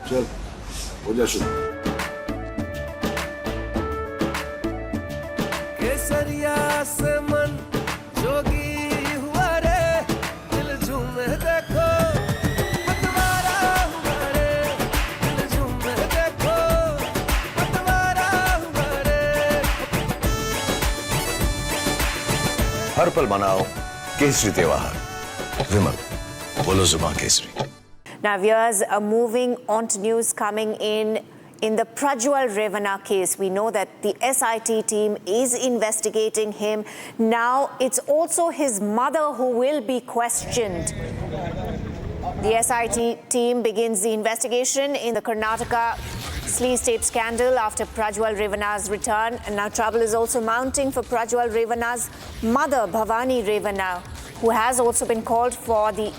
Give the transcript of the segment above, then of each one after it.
चल हो जा शुरू। केसरिया से मन जोगी हुआ रे, दिल झूमे देखो पतवारा हुआ रे, दिल झूमे देखो पतवारा हुआ रे। हर पल मनाओ केसरी त्योहार। विमल, बोलो जुबान Kesari. Now, viewers, moving on to news coming in the Prajwal Revanna case. We know that the SIT team is investigating him. Now, it's also his mother who will be questioned. The SIT team begins the investigation in the Karnataka sleaze tape scandal after Prajwal Revanna's return. And now trouble is also mounting for Prajwal Revanna's mother, Bhavani Revanna, who has also been called for the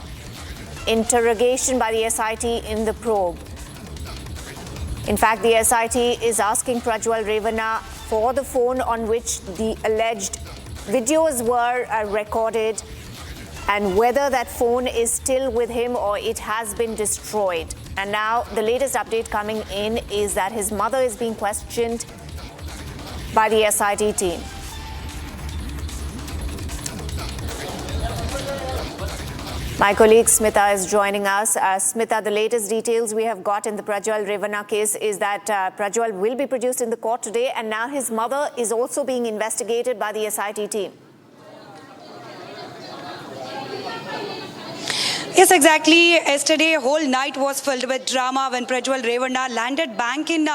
interrogation by the SIT in the probe. In fact, the SIT is asking Prajwal Revanna for the phone on which the alleged videos were recorded and whether that phone is still with him or it has been destroyed. And now the latest update coming in is that his mother is being questioned by the SIT team. My colleague Smita is joining us. Smita, the latest details we have got in the Prajwal Revanna case is that Prajwal will be produced in the court today, and now his mother is also being investigated by the SIT team. Yes, exactly. Yesterday, whole night was filled with drama when Prajwal Revanna landed back in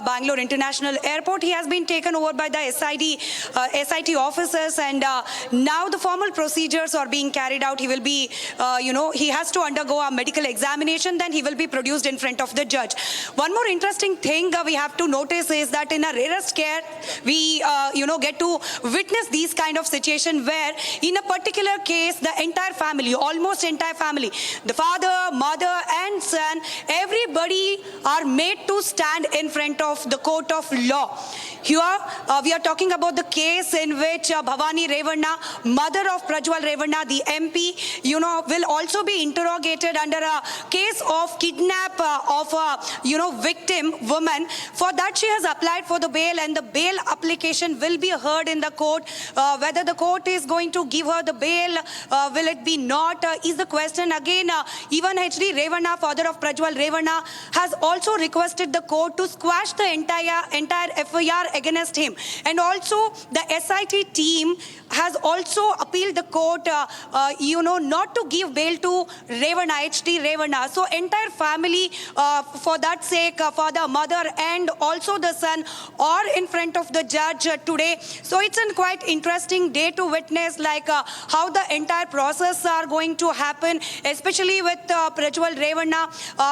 Bangalore International Airport. He has been taken over by the SIT officers, and now the formal procedures are being carried out. He will be, he has to undergo a medical examination. Then he will be produced in front of the judge. One more interesting thing we have to notice is that in a rarest care, we, get to witness these kind of situation where, in a particular case, the entire family, almost entire family, the father, mother and son, everybody are made to stand in front of the court of law. Here we are talking about the case in which Bhavani Revanna, mother of Prajwal Revanna, the MP, will also be interrogated under a case of kidnap of a victim woman. For that she has applied for the bail, and the bail application will be heard in the court. Whether the court is going to give her the bail, will it be not, is the question. Again, even HD Revanna, father of Prajwal Revanna, has also requested the court to squash the entire FIR against him. And also the SIT team has also appealed the court, not to give bail to Revanna, HD Revanna. So entire family, for that sake, father, mother and also the son are in front of the judge today. So it's a quite interesting day to witness, like how the entire process are going to happen, especially with Prajwal Revanna.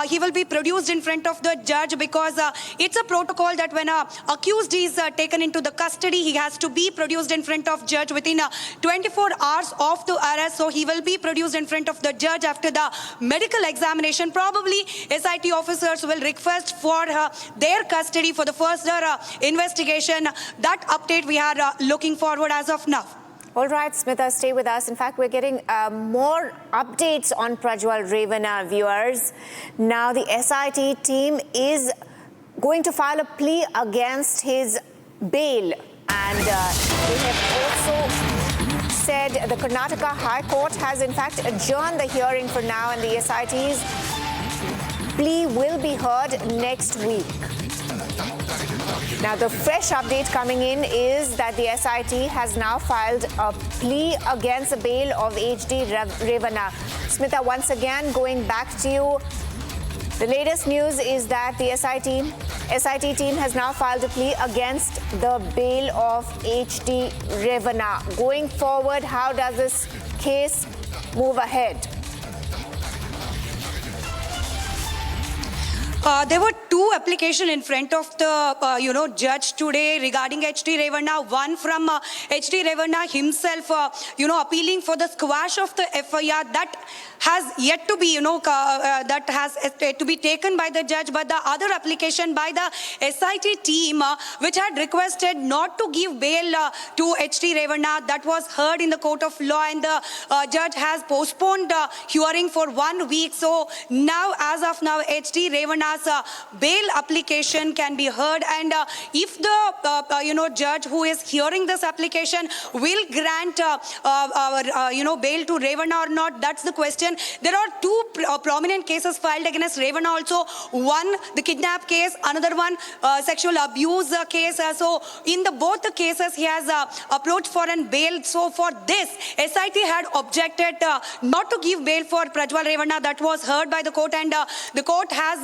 He will be produced in front of the judge because it's a protocol that when a accused is taken into the custody, he has to be produced in front of judge within 24 hours of the arrest. So he will be produced in front of the judge after the medical examination. Probably SIT officers will request for their custody for the further investigation. That update we are looking forward as of now. All right, Smita, stay with us. In fact, we're getting more updates on Prajwal Revanna, viewers. Now, the SIT team is going to file a plea against his bail. And they have also said the Karnataka High Court has, in fact, adjourned the hearing for now, and the SIT's plea will be heard next week. Now, the fresh update coming in is that the SIT has now filed a plea against the bail of HD Revanna. Smita, once again, going back to you, the latest news is that the SIT team has now filed a plea against the bail of HD Revanna. Going forward, how does this case move ahead? There were two applications in front of the, judge today regarding HD Revanna. One from HD Revanna himself, appealing for the squash of the FIR that has yet to be, that has to be taken by the judge. But the other application by the SIT team, which had requested not to give bail to HD Revanna, that was heard in the court of law, and the judge has postponed hearing for 1 week. So now, as of now, HD Revanna's bail application can be heard, and if the judge who is hearing this application will grant bail to Revanna or not, that's the question. There are two prominent cases filed against Revanna also. One, the kidnap case, another one, sexual abuse case. So in both the cases, he has approached for an bail. So for this, SIT had objected not to give bail for Prajwal Revanna. That was heard by the court, and the court has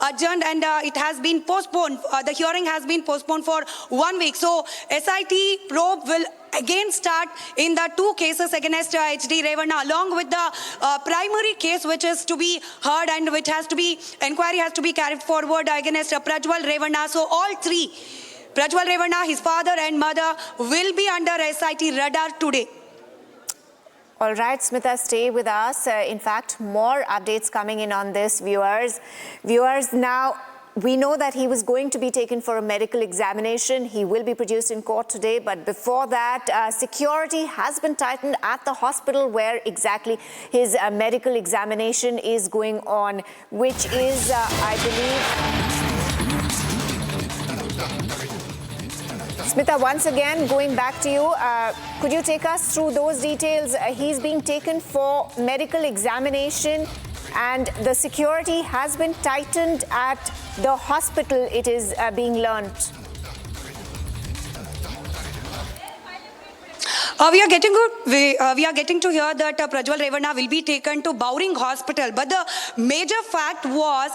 adjourned, and it has been postponed. The hearing has been postponed for 1 week. So SIT probe will again start in the two cases against HD Revanna, along with the primary case which is to be heard and which has to be, inquiry has to be carried forward against Prajwal Revanna. So all three, Prajwal Revanna, his father and mother, will be under SIT radar today. All right, Smita, stay with us. In fact, more updates coming in on this, viewers. Viewers, now, we know that he was going to be taken for a medical examination. He will be produced in court today. But before that, security has been tightened at the hospital where exactly his medical examination is going on, which is, I believe... Smita, once again, going back to you, could you take us through those details? He's being taken for medical examination, and the security has been tightened at the hospital, it is being learnt. We are getting to hear that Prajwal Revanna will be taken to Bowring Hospital. But the major fact was,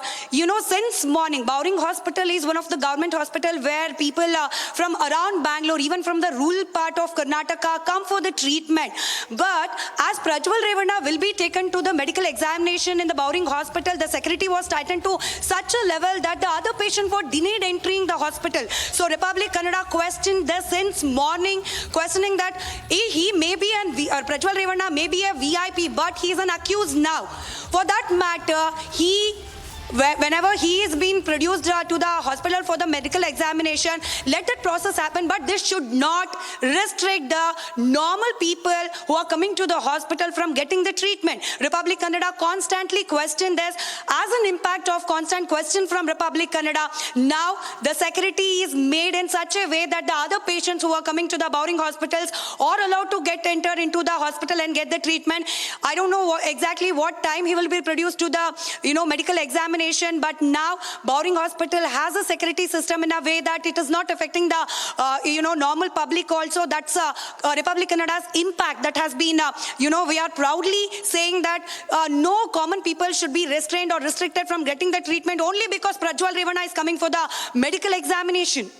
since morning, Bowring Hospital is one of the government hospitals where people from around Bangalore, even from the rural part of Karnataka, come for the treatment. But as Prajwal Revanna will be taken to the medical examination in the Bowring Hospital, the security was tightened to such a level that the other patient were denied entering the hospital. So Republic Kannada questioned this since morning, questioning that he may be, Prajwal Revanna may be a VIP, but he is an accused now. For that matter, whenever he is being produced to the hospital for the medical examination, let that process happen, but this should not restrict the normal people who are coming to the hospital from getting the treatment. Republic Kannada constantly questioned this. As an impact of constant question from Republic Kannada, now the security is made in such a way that the other patients who are coming to the Bowring hospitals are allowed to enter into the hospital and get the treatment. I don't know exactly what time he will be produced to the medical examination, but now Bowring Hospital has a security system in a way that it is not affecting the normal public also. That's Republic Kannada's impact that has been we are proudly saying that no common people should be restrained or restricted from getting the treatment only because Prajwal Revanna is coming for the medical examination.